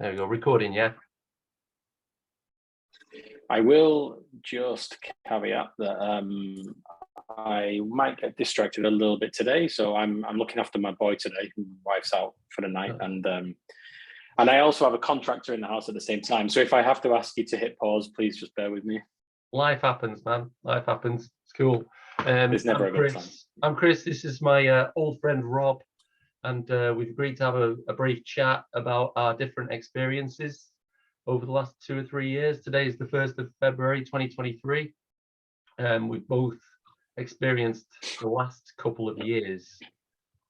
There we go. Recording, yeah. I will just caveat that I might get distracted a little bit today. So I'm looking after my boy today, who wife's out for the night, and I also have a contractor in the house at the same time. So if I have to ask you to hit pause, please just bear with me. Life happens, man. Life happens. It's cool. There's never a good time. I'm Chris. This is my old friend Rob, and we've agreed to have a brief chat about our different experiences over the last 2 or 3 years. Today is the 1st of February 2023. We've both experienced the last couple of years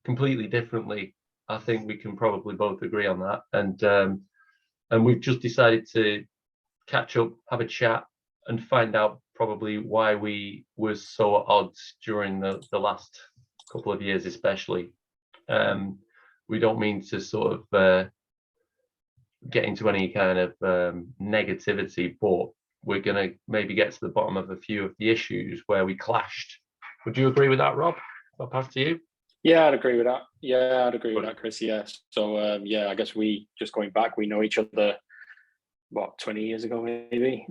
completely differently. I think we can probably both agree on that. And we've just decided to catch up, have a chat, and find out probably why we were so at odds during the last couple of years, especially. We don't mean to sort of get into any kind of negativity, but we're going to maybe get to the bottom of a few of the issues where we clashed. Would you agree with that, Rob? I'll pass to you. Yeah, I'd agree with that. Yeah, I'd agree with that, Chris. Yeah. So yeah, I guess we just going back, we know each other, what, 20 years ago maybe,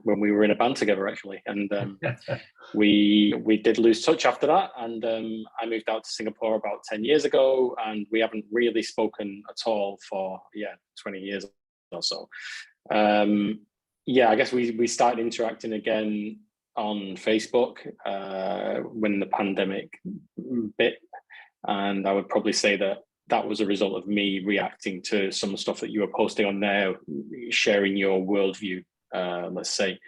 when we were in a band together actually, and we did lose touch after that, and I moved out to Singapore about 10 years ago, and we haven't really spoken at all for 20 years or so. Yeah, I guess we started interacting again on Facebook when the pandemic bit, and I would probably say that was a result of me reacting to some stuff that you were posting on there, sharing your worldview, let's say,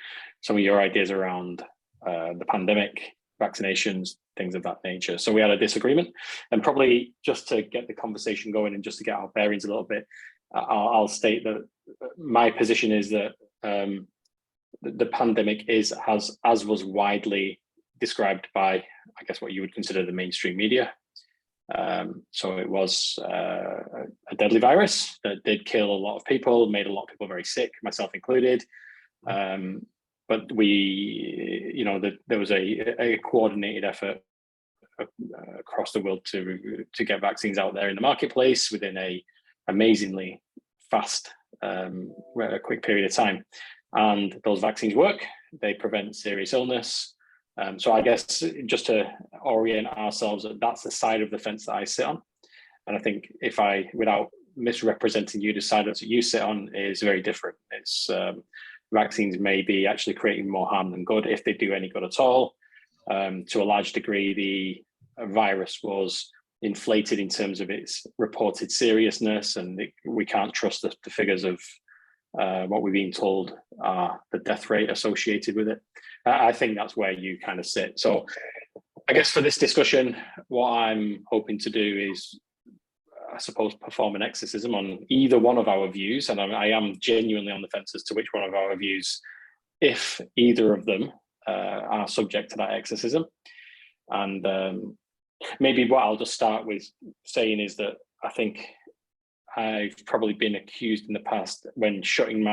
some of your ideas around the pandemic, vaccinations, things of that nature. So we had a disagreement, and probably just to get the conversation going and just to get our bearings a little bit, I'll state that my position is that the pandemic is, as was widely described by, I guess, what you would consider the mainstream media. So it was a deadly virus that did kill a lot of people, made a lot of people very sick, myself included. But there was a coordinated effort across the world to get vaccines out there in the marketplace within a amazingly fast, quick period of time. And those vaccines work. They prevent serious illness. So I guess just to orient ourselves, that's the side of the fence that I sit on. And I think if without misrepresenting you, the side that you sit on is very different. It's vaccines may be actually creating more harm than good, if they do any good at all. To a large degree, the virus was inflated in terms of its reported seriousness, and we can't trust the figures of what we're being told the death rate associated with it. I think that's where you kind of sit. So I guess for this discussion, what I'm hoping to do is, I suppose, perform an exorcism on either one of our views. And I am genuinely on the fence as to which one of our views, if either of them are subject to that exorcism. And maybe what I'll just start with saying is that I think I've probably been accused in the past when shutting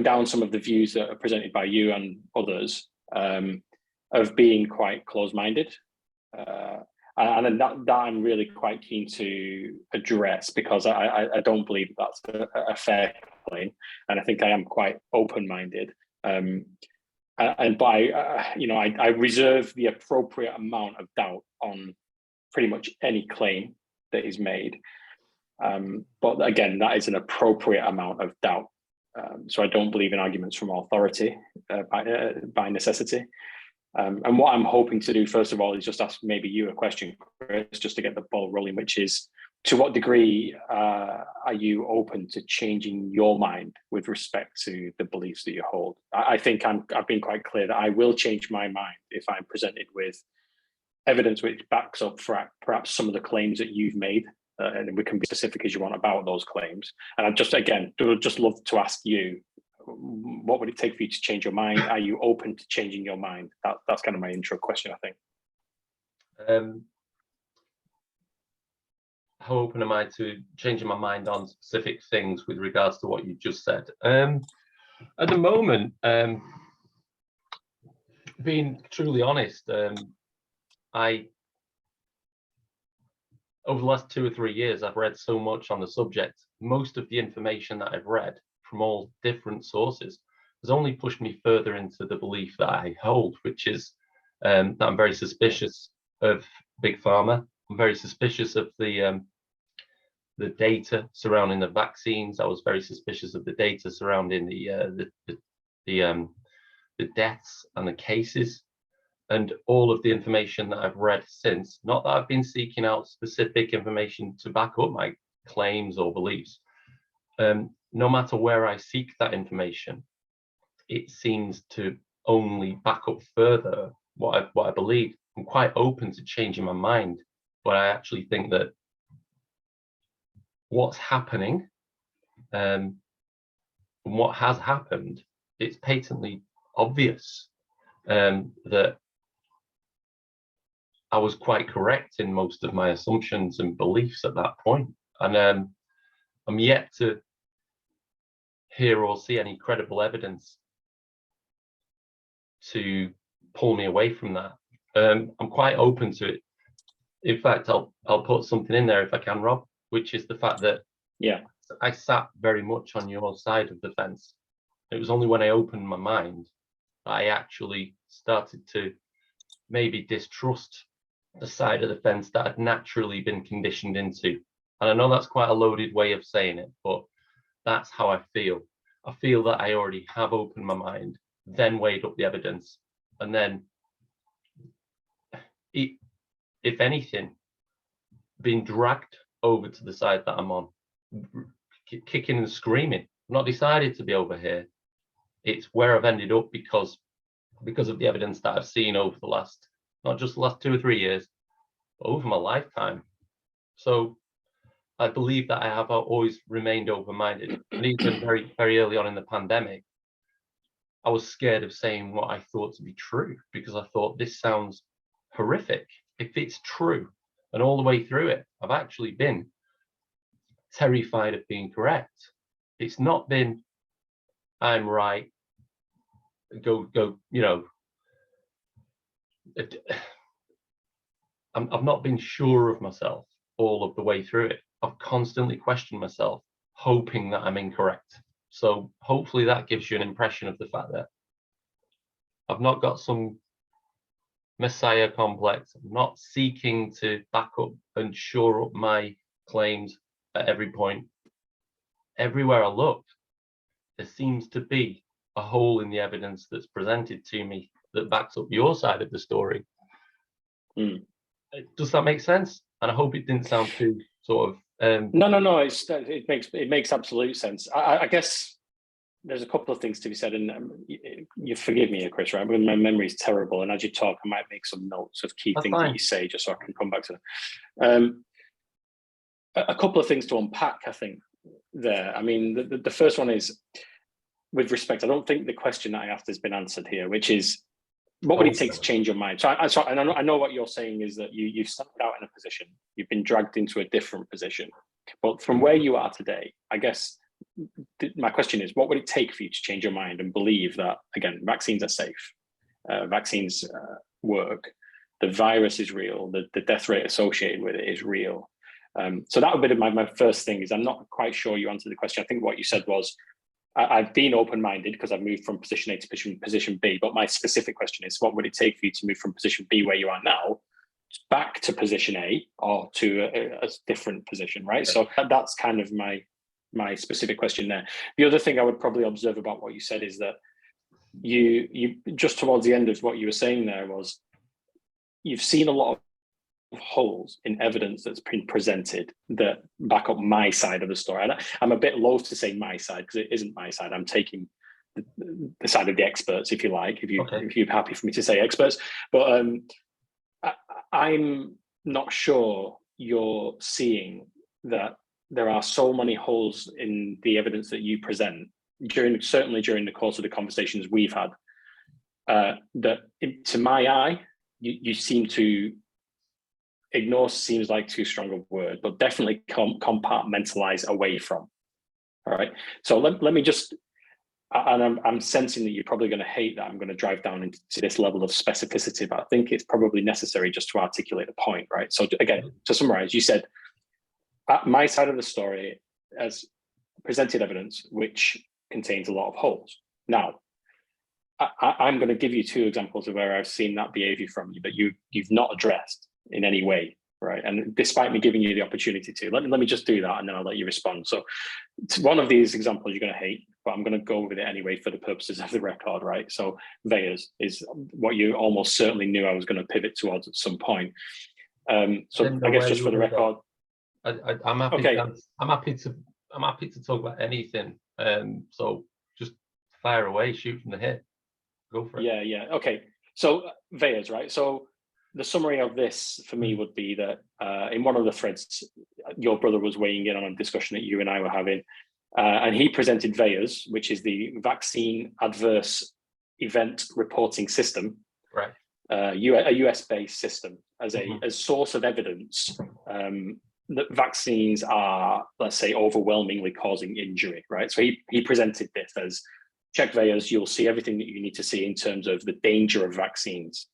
down some of the views that are presented by you and others of being quite close-minded. And that I'm really quite keen to address, because I don't believe that's a fair claim, and I think I am quite open-minded. But I reserve the appropriate amount of doubt on pretty much any claim that is made. But again, that is an appropriate amount of doubt. So I don't believe in arguments from authority by necessity. And what I'm hoping to do, first of all, is just ask maybe you a question, Chris, just to get the ball rolling, which is, to what degree are you open to changing your mind with respect to the beliefs that you hold? I think I've been quite clear that I will change my mind if I'm presented with evidence which backs up perhaps some of the claims that you've made. And we can be specific as you want about those claims. And I just love to ask you, what would it take for you to change your mind? Are you open to changing your mind? That's kind of my intro question, I think. How open am I to changing my mind on specific things with regards to what you just said? At the moment, being truly honest, over the last 2 or 3 years, I've read so much on the subject most of the information that I've read from all different sources has only pushed me further into the belief that I hold, which is that I'm very suspicious of Big Pharma. I'm very suspicious of the data surrounding the vaccines. I was very suspicious of the data surrounding the deaths and the cases, and all of the information that I've read since. Not that I've been seeking out specific information to back up my claims or beliefs. No matter where I seek that information, it seems to only back up further what I believe. I'm quite open to changing my mind, but I actually think that what's happening and what has happened, it's patently obvious that I was quite correct in most of my assumptions and beliefs at that point. And I'm yet to hear or see any credible evidence to pull me away from that. I'm quite open to it. In fact, I'll put something in there if I can, Rob, which is the fact that I sat very much on your side of the fence. It was only when I opened my mind that I actually started to maybe distrust the side of the fence that I'd naturally been conditioned into. And I know that's quite a loaded way of saying it, but that's how I feel. I feel that I already have opened my mind, then weighed up the evidence, and then, if anything, been dragged over to the side that I'm on, kicking and screaming. I'm not decided to be over here. It's where I've ended up because of the evidence that I've seen over the last, not just the last 2 or 3 years, but over my lifetime. So I believe that I have always remained open-minded. And even very, very early on in the pandemic, I was scared of saying what I thought to be true because I thought this sounds horrific. If it's true, and all the way through it, I've actually been terrified of being correct. It's not been, I'm right, go, you know, I've not been sure of myself all of the way through it. I've constantly questioned myself, hoping that I'm incorrect. So hopefully that gives you an impression of the fact that I've not got some messiah complex. I'm not seeking to back up and shore up my claims at every point. Everywhere I look, there seems to be a hole in the evidence that's presented to me that backs up your side of the story. Does that make sense? And I hope it didn't sound too sort of No. It makes absolute sense. I guess there's a couple of things to be said, and you forgive me, Chris, right? But my memory is terrible, and as you talk, I might make some notes of key things that you say, just so I can come back to them. A couple of things to unpack, I think, there. I mean, the first one is, with respect, I don't think the question that I asked has been answered here, which is, what would it take to change your mind? So I know what you're saying is that you've started out in a position, you've been dragged into a different position, but from where you are today, I guess my question is, what would it take for you to change your mind and believe that, again, vaccines are safe, vaccines work, the virus is real, the death rate associated with it is real? So that would be my first thing. Is I'm not quite sure you answered the question. I think what you said was, I've been open-minded because I've moved from position A to position B, but my specific question is, what would it take for you to move from position B, where you are now, back to position A, or to a different position, right? So that's kind of my specific question there. The other thing I would probably observe about what you said is that you just towards the end of what you were saying there was, you've seen a lot of holes in evidence that's been presented that back up my side of the story. And I'm a bit loath to say my side because it isn't my side. I'm taking the side of the experts, if you like, if you're happy for me to say experts. But I'm not sure you're seeing that there are so many holes in the evidence that you present, certainly during the course of the conversations we've had, that to my eye, you seem to ignore, seems like too strong a word, but definitely compartmentalize away from. All right. So let me just, and I'm sensing that you're probably going to hate that I'm going to drive down into this level of specificity, but I think it's probably necessary just to articulate the point, right? So again, to summarize, you said, at my side of the story, as presented evidence which contains a lot of holes. Now, I'm going to give you two examples of where I've seen that behavior from you that you've not addressed in any way, right? And despite me giving you the opportunity to, let me just do that and then I'll let you respond. So one of these examples you're going to hate, but I'm going to go with it anyway for the purposes of the record, right? So VEYAs is what you almost certainly knew I was going to pivot towards at some point. So I guess just for the record, I'm happy. Okay. I'm happy to talk about anything. So just fire away, shoot from the hip. Go for it. Yeah. Okay. So VEYAs, right? So the summary of this for me would be that in one of the threads, your brother was weighing in on a discussion that you and I were having, and he presented VEYAs, which is the Vaccine Adverse Event Reporting System, right? A US-based system as a source of evidence that vaccines are, let's say, overwhelmingly causing injury, right? So he presented this as, check VEYAs, you'll see everything that you need to see in terms of the danger of vaccines.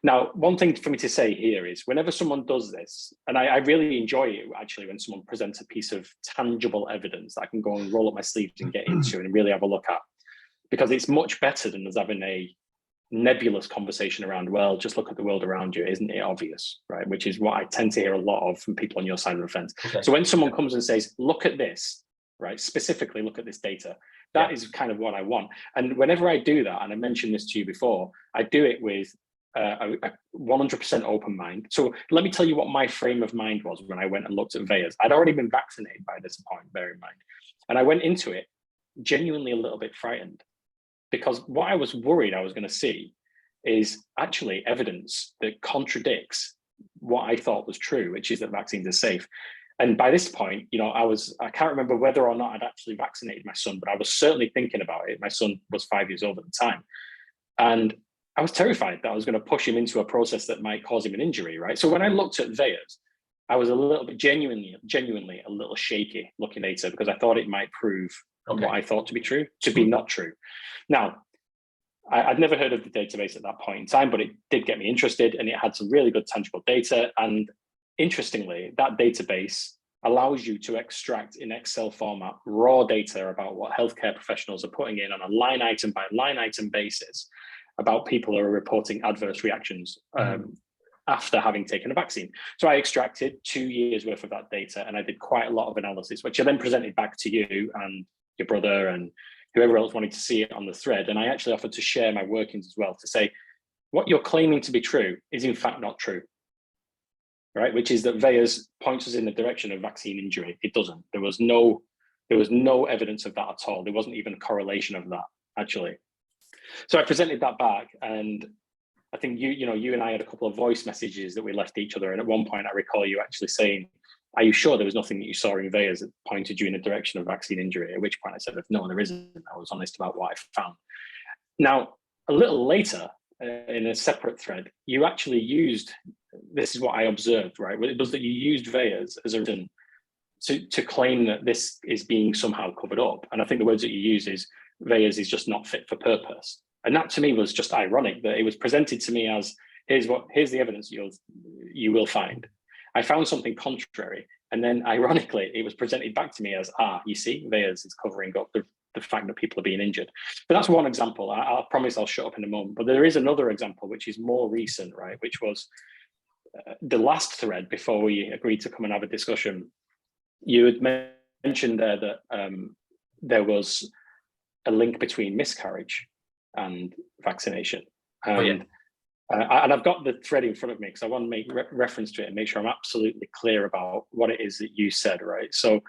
Now, one thing for me to say here is whenever someone does this, and I really enjoy it actually when someone presents a piece of tangible evidence that I can go and roll up my sleeves and get into and really have a look at, because it's much better than us having a nebulous conversation around, well, just look at the world around you, isn't it obvious, right? Which is what I tend to hear a lot of from people on your side of the fence. Okay. So when someone comes and says, look at this, right, specifically look at this data, that is kind of what I want. And whenever I do that, and I mentioned this to you before, I do it with a 100% open mind. So let me tell you what my frame of mind was when I went and looked at VEYAs. I'd already been vaccinated by this point, bear in mind. And I went into it genuinely a little bit frightened, because what I was worried I was going to see is actually evidence that contradicts what I thought was true, which is that vaccines are safe. And by this point, you know, I can't remember whether or not I'd actually vaccinated my son, but I was certainly thinking about it. My son was 5 years old at the time. And I was terrified that I was going to push him into a process that might cause him an injury, right? So when I looked at VEYAs, I was a little bit genuinely a little shaky looking later, because I thought it might prove what I thought to be true, to be not true. Now, I'd never heard of the database at that point in time, but it did get me interested and it had some really good tangible data. And interestingly, that database allows you to extract in Excel format raw data about what healthcare professionals are putting in on a line item by line item basis about people who are reporting adverse reactions after having taken a vaccine. So I extracted 2 years worth of that data and I did quite a lot of analysis, which I then presented back to you and your brother and whoever else wanted to see it on the thread. And I actually offered to share my workings as well, to say, what you're claiming to be true is in fact not true, right? Which is that VEYAs points us in the direction of vaccine injury. It doesn't. There was no evidence of that at all. There wasn't even a correlation of that, actually. So I presented that back, and I think you and I had a couple of voice messages that we left each other. And at one point I recall you actually saying, are you sure there was nothing that you saw in VEYAs that pointed you in the direction of vaccine injury? At which point I said, no, there isn't. I was honest about what I found. Now, a little later, in a separate thread, you actually used, this is what I observed, right? It was that you used VEYAs as a reason to claim that this is being somehow covered up. And I think the words that you use is, VEYAs is just not fit for purpose. And that to me was just ironic, that it was presented to me as, here's the evidence you will find. I found something contrary. And then ironically, it was presented back to me as, you see, VEYAs is covering up the fact that people are being injured. But that's one example. I promise I'll shut up in a moment. But there is another example, which is more recent, right? Which was the last thread before we agreed to come and have a discussion. You had mentioned there that there was a link between miscarriage and vaccination. And I've got the thread in front of me because I want to make reference to it and make sure I'm absolutely clear about what it is that you said, right? So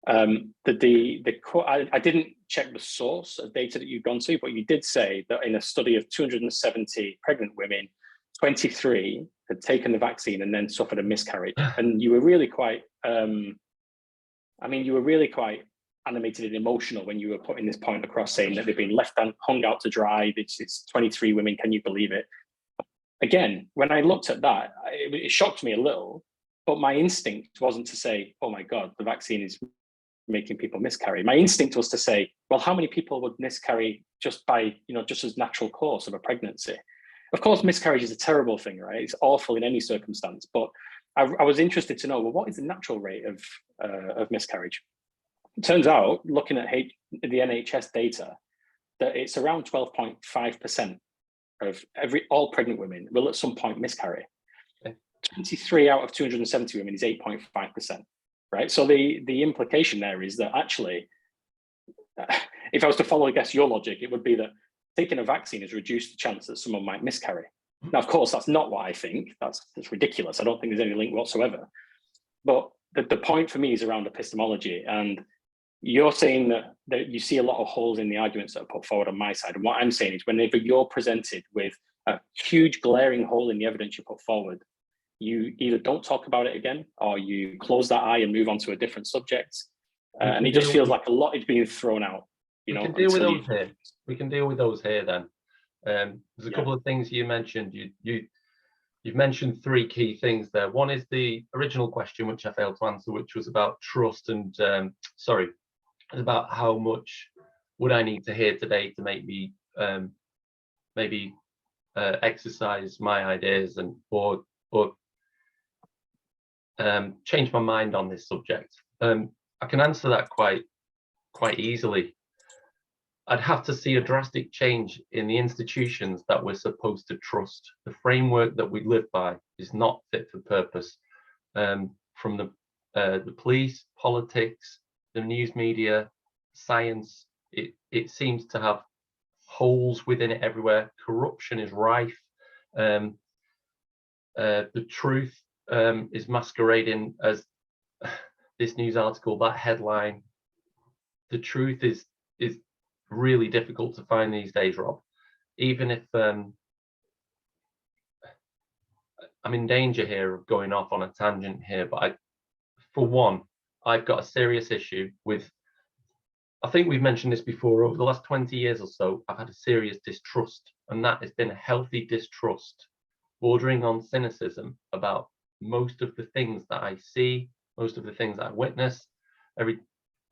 I didn't check the source of data that you've gone to, but you did say that in a study of 270 pregnant women, 23 had taken the vaccine and then suffered a miscarriage. And you were really quite, animated and emotional when you were putting this point across, saying that they've been left and hung out to dry. It's 23 women. Can you believe it? Again, when I looked at that, it shocked me a little, but my instinct wasn't to say, oh my God, the vaccine is making people miscarry. My instinct was to say, well, how many people would miscarry just by, just as natural course of a pregnancy? Of course, miscarriage is a terrible thing, right? It's awful in any circumstance, but I was interested to know, well, what is the natural rate of miscarriage? It turns out, looking at the NHS data, that it's around 12.5% of all pregnant women will at some point miscarry. 23 out of 270 women is 8.5%, right? So the implication there is that actually, if I was to follow, I guess, your logic, it would be that taking a vaccine has reduced the chance that someone might miscarry. Now, of course, that's not what I think. That's ridiculous. I don't think there's any link whatsoever. But the point for me is around epistemology. And you're saying that you see a lot of holes in the arguments that are put forward on my side. And what I'm saying is whenever you're presented with a huge glaring hole in the evidence you put forward, you either don't talk about it again, or you close that eye and move on to a different subject. And it just feels like a lot is being thrown out. We can deal with those here. We can deal with those here then. There's a couple of things you mentioned. You've mentioned three key things there. One is the original question, which I failed to answer, which was about trust and about how much would I need to hear today to make me maybe exercise my ideas and or change my mind on this subject. I can answer that quite easily. I'd have to see a drastic change in the institutions that we're supposed to trust. The framework that we live by is not fit for purpose. From the police, politics, the news media, science, it seems to have holes within it everywhere. Corruption is rife. The truth is masquerading as this news article, that headline. The truth is really difficult to find these days, Rob. Even if I'm in danger here of going off on a tangent here, but for one, I've got a serious issue with, I think we've mentioned this before, over the last 20 years or so, I've had a serious distrust, and that has been a healthy distrust, bordering on cynicism about most of the things that I see, most of the things I witness.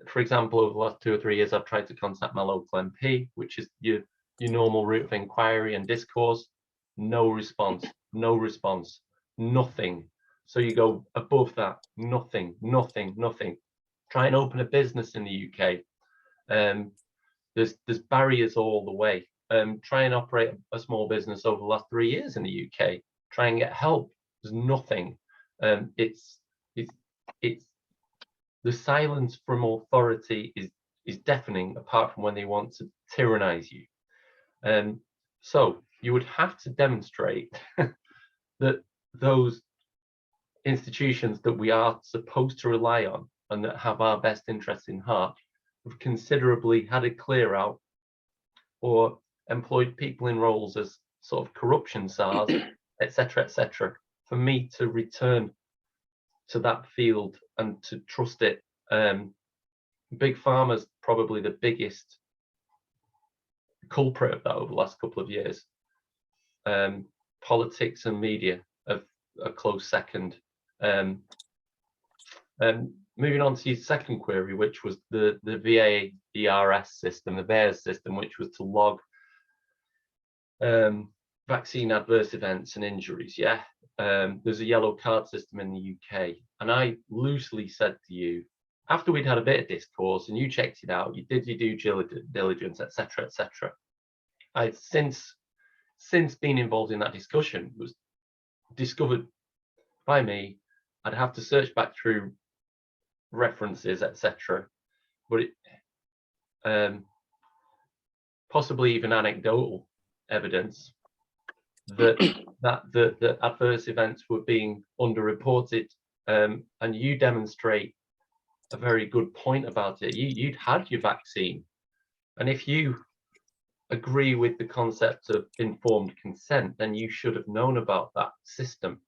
For example, over the last 2 or 3 years, I've tried to contact my local MP, which is your normal route of inquiry and discourse. No response, nothing. So you go above that, nothing. Try and open a business in the UK. There's barriers all the way. Try and operate a small business over the last 3 years in the UK. Try and get help. There's nothing. It's the silence from authority is deafening, apart from when they want to tyrannize you. So you would have to demonstrate that those institutions that we are supposed to rely on and that have our best interests in heart have considerably had a clear out or employed people in roles as sort of corruption SARS, etc., for me to return to that field and to trust it. Big Pharma's probably the biggest culprit of that over the last couple of years. Politics and media have a close second. Moving on to your second query, which was the VAERS system, the VAERS system, which was to log vaccine adverse events and injuries. Yeah, there's a yellow card system in the UK, and I loosely said to you, after we'd had a bit of discourse and you checked it out, you did your due diligence, etc., I've since been involved in that discussion. It was discovered by me. I'd have to search back through references, etc., but it possibly even anecdotal evidence that the adverse events were being underreported, and you demonstrate a very good point about it. You'd had your vaccine, and if you agree with the concept of informed consent, then you should have known about that system.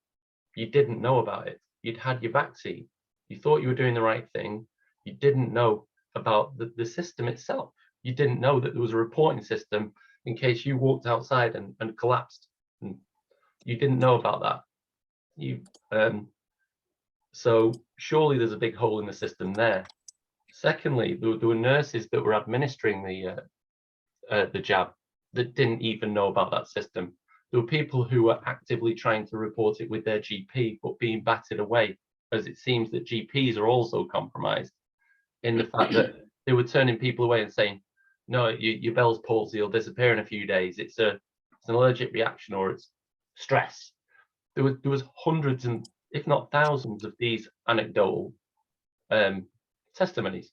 You didn't know about it. You'd had your vaccine. You thought you were doing the right thing. You didn't know about the system itself. You didn't know that there was a reporting system in case you walked outside and collapsed. And you didn't know about that. So surely there's a big hole in the system there. Secondly, there were nurses that were administering the jab that didn't even know about that system. There were people who were actively trying to report it with their GP, but being batted away, as it seems that GPs are also compromised. in the fact that they were turning people away and saying, no, your Bell's palsy will disappear in a few days. It's an allergic reaction or it's stress. There was hundreds and if not thousands of these anecdotal testimonies.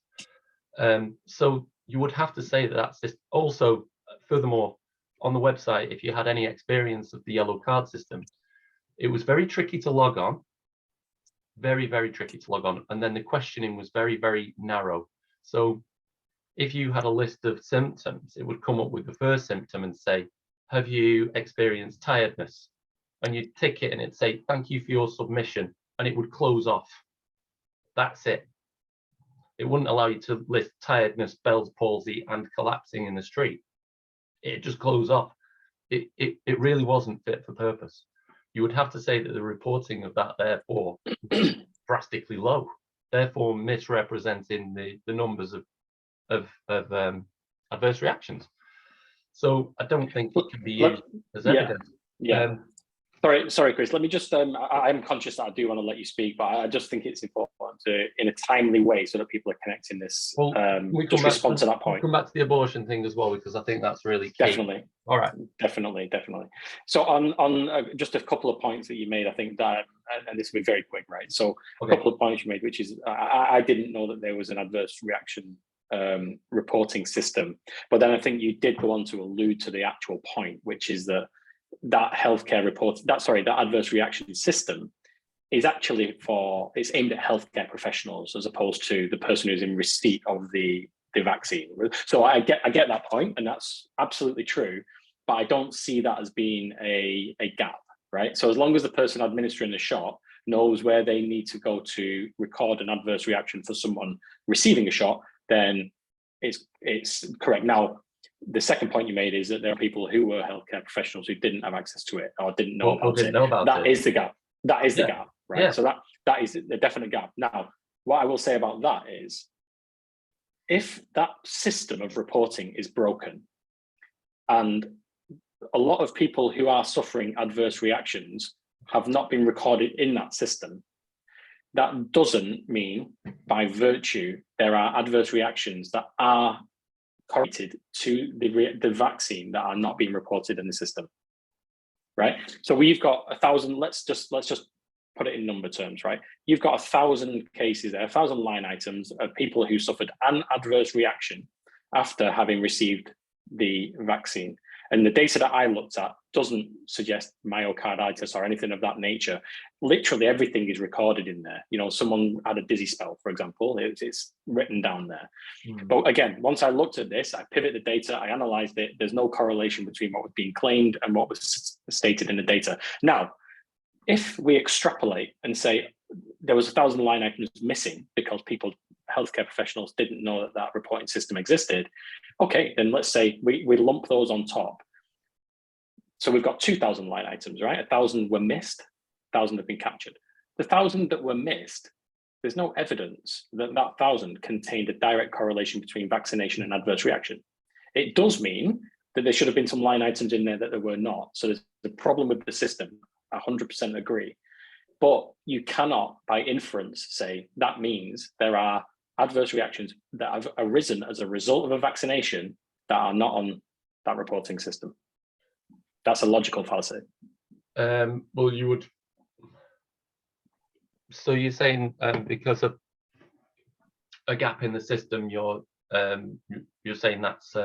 So you would have to say that that's this. Also, furthermore, on the website, if you had any experience of the yellow card system, it was very tricky to log on. Very, very tricky to log on. And then the questioning was very, very narrow. So if you had a list of symptoms, it would come up with the first symptom and say, have you experienced tiredness? And you'd tick it and it'd say, thank you for your submission. And it would close off. That's it. It wouldn't allow you to list tiredness, Bell's palsy, and collapsing in the street. It just closed off. It really wasn't fit for purpose. You would have to say that the reporting of that, therefore, was drastically low, therefore misrepresenting the numbers of adverse reactions. So I don't think it can be used as evidence. Yeah. Sorry, Chris. Let me just. I'm conscious that I do want to let you speak, but I just think it's important to, in a timely way, so that people are connecting this. Well, we just respond to that point. We'll come back to the abortion thing as well, because I think that's really key. Definitely. All right. Definitely. So on just a couple of points that you made, I think that, and this will be very quick, right? So a couple of points you made, which is I didn't know that there was an adverse reaction reporting system, but then I think you did go on to allude to the actual point, which is that healthcare report, that adverse reaction system is actually it's aimed at healthcare professionals as opposed to the person who's in receipt of the vaccine. So I get that point, and that's absolutely true, but I don't see that as being a gap, right? So as long as the person administering the shot knows where they need to go to record an adverse reaction for someone receiving a shot, then it's correct. Now, the second point you made is that there are people who were healthcare professionals who didn't have access to it or didn't know about it. That is the gap. That is the gap, right? Yeah. So that is a definite gap. Now, what I will say about that is, if that system of reporting is broken, and a lot of people who are suffering adverse reactions have not been recorded in that system, that doesn't mean by virtue there are adverse reactions that are correlated to the vaccine that are not being reported in the system, right? So we've got 1,000. Let's just put it in number terms, right? You've got 1,000 cases there, 1,000 line items of people who suffered an adverse reaction after having received the vaccine. And the data that I looked at doesn't suggest myocarditis or anything of that nature. Literally everything is recorded in there. You know, someone had a dizzy spell, for example, it's written down there. But again, once I looked at this, I pivoted the data, I analyzed it. There's no correlation between what was being claimed and what was stated in the data. Now, if we extrapolate and say there was 1,000 line items missing because healthcare professionals didn't know that reporting system existed, okay, then let's say we lump those on top. So we've got 2,000 line items, right? 1,000 were missed, 1,000 have been captured. The 1,000 that were missed, there's no evidence that 1,000 contained a direct correlation between vaccination and adverse reaction. It does mean that there should have been some line items in there that there were not. So there's a problem with the system, 100% agree. But you cannot, by inference, say that means there are adverse reactions that have arisen as a result of a vaccination that are not on that reporting system. That's a logical fallacy. Well, you would. So you're saying because of a gap in the system, you're saying that's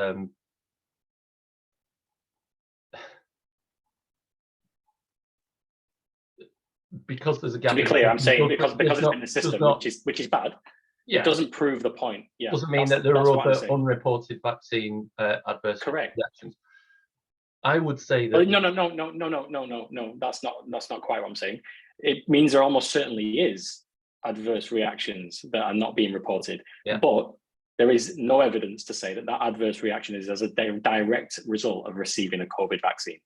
because there's a gap. To be clear, I'm saying because it's in the system, which is bad. Yeah. It doesn't prove the point. Yeah, doesn't mean that there are other unreported vaccine adverse reactions. I would say that. No. That's not quite what I'm saying. It means there almost certainly is adverse reactions that are not being reported, but there is no evidence to say that adverse reaction is as a direct result of receiving a COVID vaccine.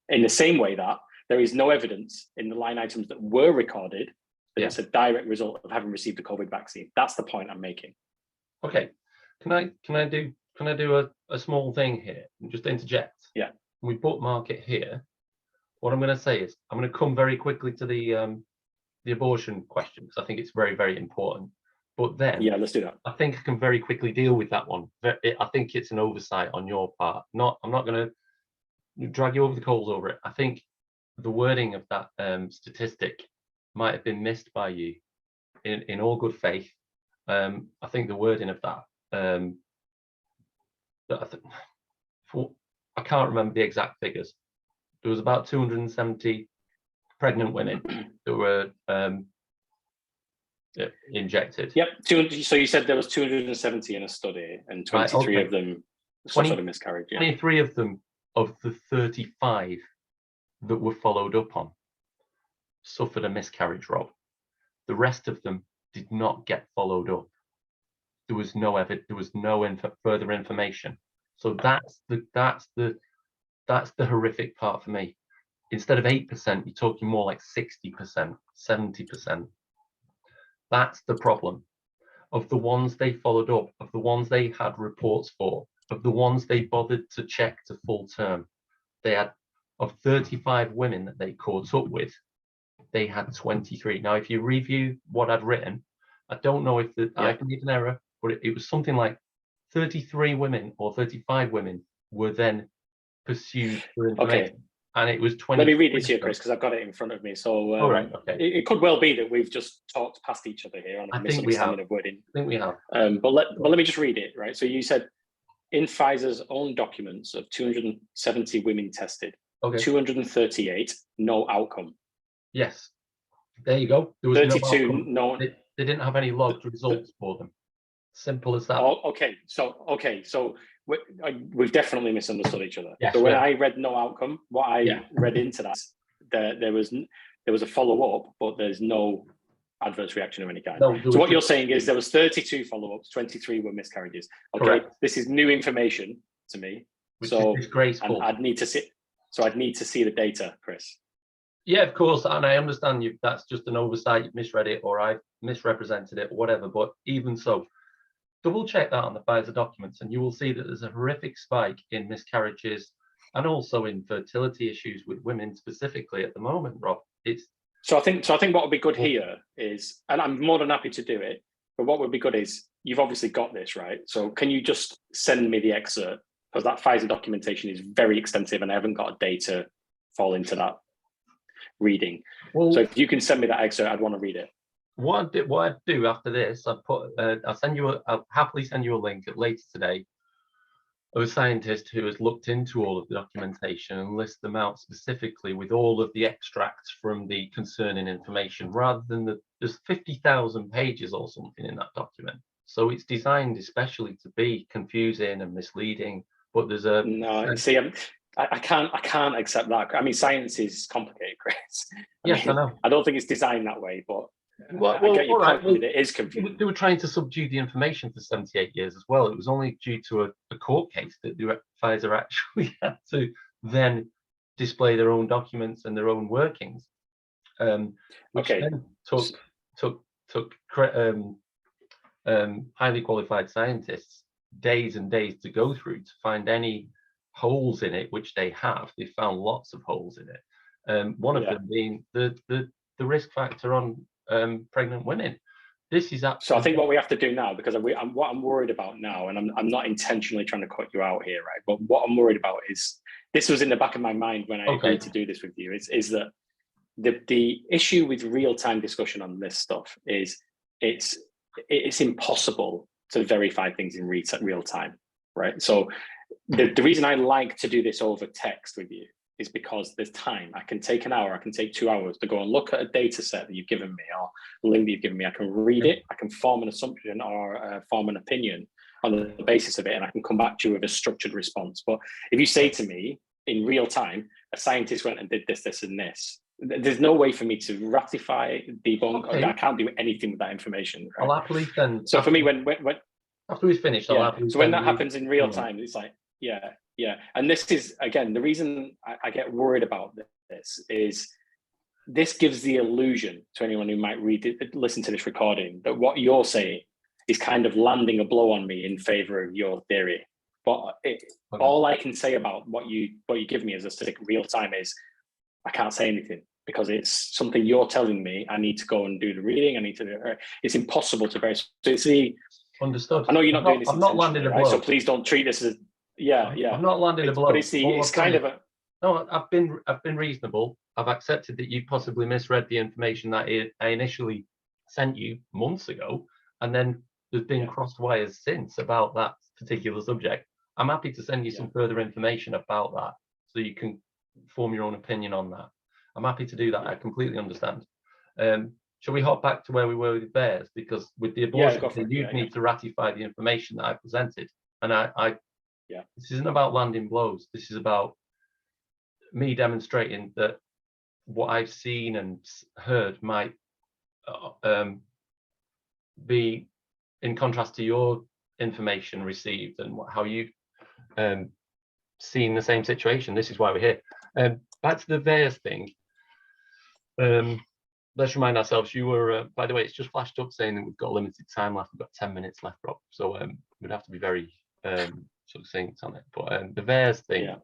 In the same way that there is no evidence in the line items that were recorded that it's a direct result of having received a COVID vaccine. That's the point I'm making. Okay, can I do a small thing here and just interject? Yeah. We bookmark it here. What I'm going to say is I'm going to come very quickly to the abortion question, because I think it's very, very important. But then Yeah, let's do that. I think I can very quickly deal with that one. I think it's an oversight on your part. I'm not going to drag you over the coals over it. I think the wording of that statistic might have been missed by you in all good faith. I think the wording of that, I can't remember the exact figures. There was about 270 pregnant women that were injected. Yep. So you said there was 270 in a study, and 23 of them suffered a miscarriage. Yeah. 23 of them of the 35 that were followed up on suffered a miscarriage, Rob. The rest of them did not get followed up. There was no further information. So that's the horrific part for me. Instead of 8%, you're talking more like 60%, 70%. That's the problem. Of the ones they followed up, of the ones they had reports for, of the ones they bothered to check to full term, they had, of 35 women that they caught up with, they had 23. Now, if you review what I'd written, I don't know if I made an error, but it was something like 33 women or 35 women were then pursued for information. Okay. And it was 20. Let me read it to you, Chris, because I've got it in front of me. So right, okay. It could well be that we've just talked past each other here on a misunderstanding of wording. I think we have. But let me just read it, right? So you said, in Pfizer's own documents of 270 women tested, 238, no outcome. Yes. There you go. There was 32, no they didn't have any logged results for them. Simple as that. Oh, okay. So we've definitely misunderstood each other. Yes, so when I read no outcome, what I read into that, there was a follow-up, but there's no adverse reaction of any kind. No, so what you're saying is there was 32 follow-ups, 23 were miscarriages. Okay, correct. This is new information to me. Which is disgraceful. I'd need to see the data, Chris. Yeah, of course, and I understand you. That's just an oversight. You've misread it, or I've misrepresented it, or whatever. But even so, double check that on the Pfizer documents, and you will see that there's a horrific spike in miscarriages and also in fertility issues with women specifically at the moment, Rob. So I think what would be good here is, and I'm more than happy to do it, but what would be good is, you've obviously got this, right? So can you just send me the excerpt? Because that Pfizer documentation is very extensive and I haven't got a day to fall into that reading. Well, so if you can send me that excerpt, I'd want to read it. What I do after this, I'll happily send you a link later today of a scientist who has looked into all of the documentation and list them out specifically with all of the extracts from the concerning information, rather than there's 50,000 pages or something in that document. So it's designed especially to be confusing and misleading. But there's a see, I can't accept that. I mean, science is complicated, Chris. I know. I don't think it's designed that way, but I get your point. Well, it is confusing. They were trying to subdue the information for 78 years as well. It was only due to a court case that Pfizer actually had to then display their own documents and their own workings, which then took highly qualified scientists days and days to go through to find any holes in it, which they have. They found lots of holes in it. One of them being the risk factor on pregnant women. This is absolutely. So I think what we have to do now, because what I'm worried about now, and I'm not intentionally trying to cut you out here, right? But what I'm worried about is, this was in the back of my mind when I agreed to do this with you, is that the issue with real-time discussion on this stuff is it's impossible to verify things in real time, right? So the reason I like to do this over text with you is because there's time. I can take an hour, I can take 2 hours to go and look at a data set that you've given me, or a link that you've given me. I can read it, I can form an assumption or form an opinion on the basis of it, and I can come back to you with a structured response. But if you say to me in real time, a scientist went and did this, this, and this, there's no way for me to ratify, debunk, or I can't do anything with that information. Right? I'll happily send. So for me, when after we've finished, I'll happily so when that happens in real time, it's like, yeah. And this is, again, the reason I get worried about this is this gives the illusion to anyone who might listen to this recording, that what you're saying is kind of landing a blow on me in favor of your theory. But all I can say about what you give me as a statistic real time is, I can't say anything. because it's something you're telling me. I need to go and do the reading. I need to do it. It's impossible to verify. So it's the Understood. I know you're not doing this I've not landed intentionally, a right? So blow. please don't treat this as I've not landed a blow. But it's kind of a no. I've been reasonable. I've accepted that you possibly misread the information that I initially sent you months ago, and then there's been crossed wires since about that particular subject. I'm happy to send you some further information about that, so you can form your own opinion on that. I'm happy to do that. I completely understand. Shall we hop back to where we were with bears? Because with the abortion, you need to ratify the information that I presented. And this isn't about landing blows. This is about me demonstrating that what I've seen and heard might be in contrast to your information received and how you've seen the same situation. This is why we're here. Back to the VAERS thing. Let's remind ourselves, you were, by the way, it's just flashed up saying that we've got limited time left. We've got 10 minutes left, Rob. So we'd have to be very succinct on it. But the VAERS thing,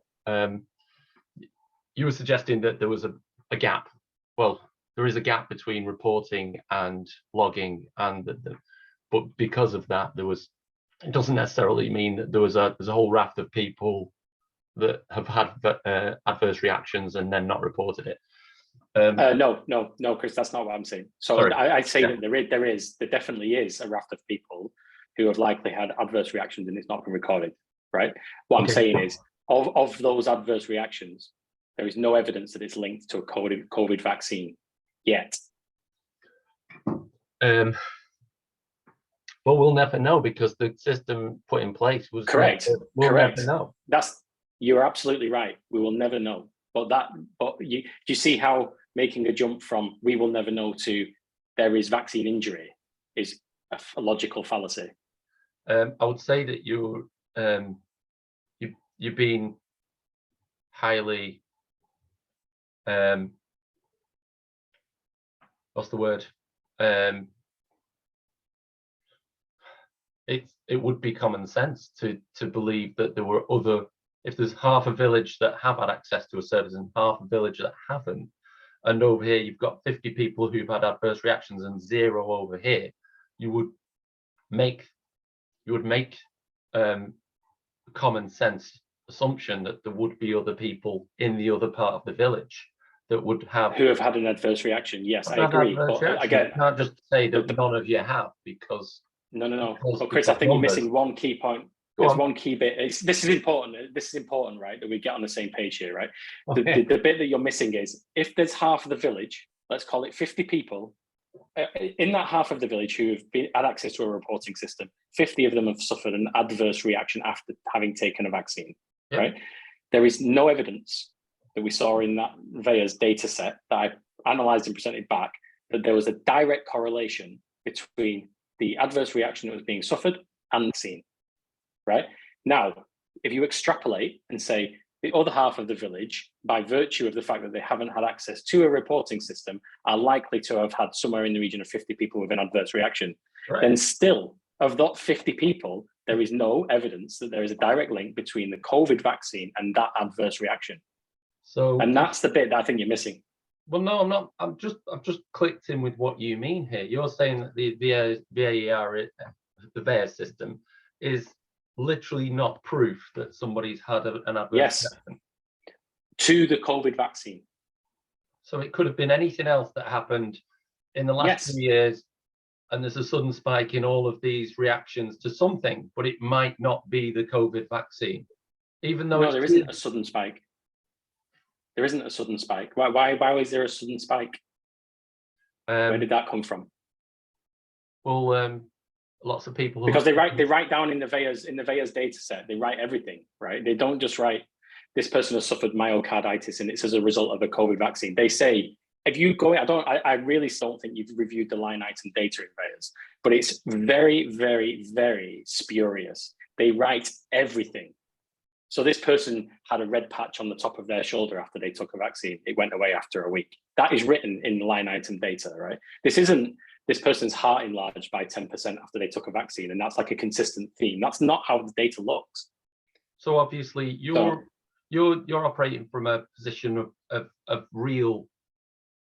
you were suggesting that there was a gap. Well, there is a gap between reporting and logging, and but because of that, it doesn't necessarily mean that there's a whole raft of people that have had adverse reactions and then not reported it. No, Chris, that's not what I'm saying. So I'd say that there definitely is a raft of people who have likely had adverse reactions and it's not been recorded, right? What I'm saying is, of those adverse reactions, there is no evidence that it's linked to a COVID vaccine yet. But we'll never know because the system put in place was correct. We'll never know. You're absolutely right. We will never know. But you see how making a jump from we will never know to there is vaccine injury is a logical fallacy. I would say that you've been highly what's the word? It would be common sense to believe that there were if there's half a village that have had access to a service and half a village that haven't, and over here you've got 50 people who've had adverse reactions and 0 over here, you would make common sense assumption that there would be other people in the other part of the village that would have had an adverse reaction. Yes, I agree. But again, you can't just say that none of you have because no. Well, Chris, I think you're missing one key point. There's one key bit. This is important. This is important, right? That we get on the same page here, right? Okay. The bit that you're missing is if there's half of the village, let's call it 50 people, in that half of the village who have had access to a reporting system, 50 of them have suffered an adverse reaction after having taken a vaccine, right? There is no evidence that we saw in that VAERS data set that I analysed and presented back that there was a direct correlation between the adverse reaction that was being suffered and the vaccine. Right now, if you extrapolate and say the other half of the village, by virtue of the fact that they haven't had access to a reporting system, are likely to have had somewhere in the region of 50 people with an adverse reaction, then still, of that 50 people, there is no evidence that there is a direct link between the COVID vaccine and that adverse reaction. And that's the bit that I think you're missing. Well, no, I'm not. I've just clicked in with what you mean here. You're saying that the VAERS system is literally not proof that somebody's had an adverse reaction to the COVID vaccine. So it could have been anything else that happened in the last 2 years, and there's a sudden spike in all of these reactions to something, but it might not be the COVID vaccine, even though there isn't a sudden spike. There isn't a sudden spike. Why is there a sudden spike? Where did that come from? Well, lots of people because they write down in the VAERS data set, they write everything, right? They don't just write this person has suffered myocarditis and it's as a result of a COVID vaccine. They say if you go, I really don't think you've reviewed the line item data in VAERS, but it's very, very, very spurious. They write everything. So this person had a red patch on the top of their shoulder after they took a vaccine. It went away after a week. That is written in the line item data, right? This isn't this person's heart enlarged by 10% after they took a vaccine, and that's like a consistent theme. That's not how the data looks. So obviously you're operating from a position of real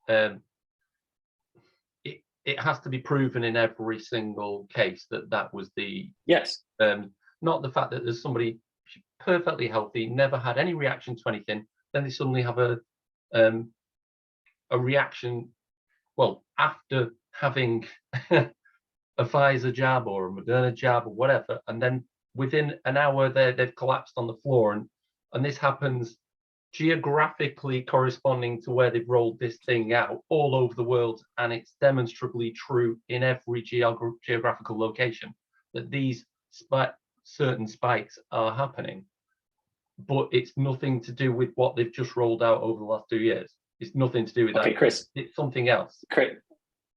it has to be proven in every single case that that was the Yes. not the fact that there's somebody perfectly healthy, never had any reaction to anything, then they suddenly have a reaction, well, after having a Pfizer jab or a Moderna jab or whatever, and then within an hour they've collapsed on the floor, and this happens geographically corresponding to where they've rolled this thing out all over the world, and it's demonstrably true in every geographical location that these certain spikes are happening, but it's nothing to do with what they've just rolled out over the last 2 years. It's nothing to do with that. Okay, Chris. It's something else. Chris,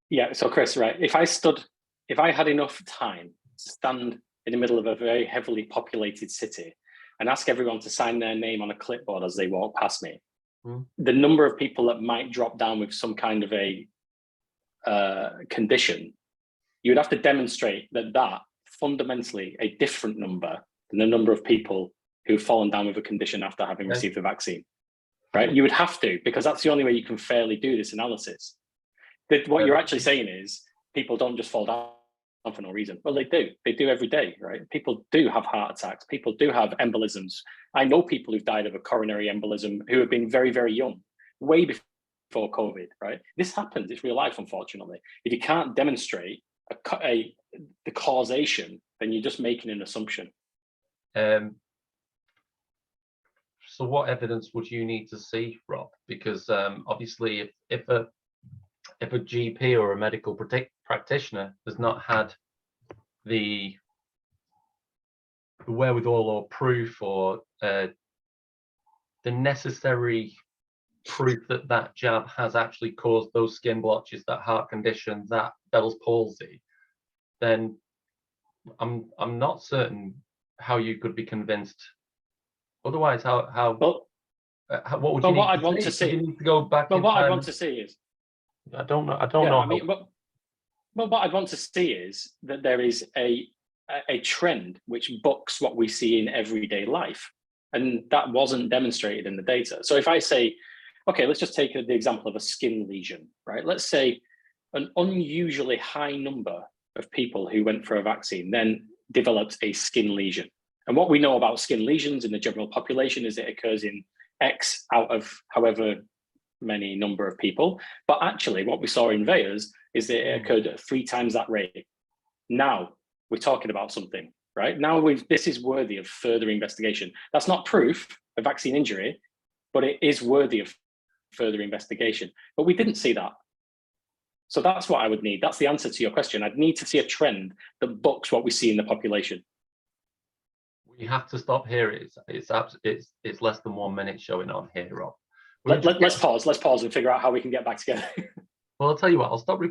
yeah, so Chris, right, if I had enough time to stand in the middle of a very heavily populated city and ask everyone to sign their name on a clipboard as they walk past me, the number of people that might drop down with some kind of a condition, you would have to demonstrate that fundamentally a different number than the number of people who've fallen down with a condition after having received the vaccine, right? You would have to, because that's the only way you can fairly do this analysis. What you're actually saying is people don't just fall down for no reason. Well, they do every day, right? People do have heart attacks. People do have embolisms. I know people who've died of a coronary embolism who have been very, very young, way before COVID, right? This happens, it's real life, unfortunately. If you can't demonstrate the causation, then you're just making an assumption. So what evidence would you need to see, Rob? Because obviously if a GP or a medical practitioner has not had the wherewithal or proof or the necessary proof that jab has actually caused those skin blotches, that heart condition, that Bell's palsy, then I'm not certain how you could be convinced. Otherwise, what would you need? What I'd want to see, you need to go back. Well, what I'd want to see is, I don't know. I don't know. I mean, well, what I'd want to see is that there is a trend which bucks what we see in everyday life, and that wasn't demonstrated in the data. So if I say, okay, let's just take the example of a skin lesion, right? Let's say an unusually high number of people who went for a vaccine then developed a skin lesion. And what we know about skin lesions in the general population is it occurs in X out of however many number of people. But actually what we saw in VEAs is that it occurred at 3 times that rate. Now we're talking about something, right? Now this is worthy of further investigation. That's not proof of vaccine injury, but it is worthy of further investigation. But we didn't see that. So that's what I would need. That's the answer to your question. I'd need to see a trend that bucks what we see in the population. We have to stop here. It's less than 1 minute showing on here, Rob. Let's pause and figure out how we can get back together. Well, I'll tell you what, I'll stop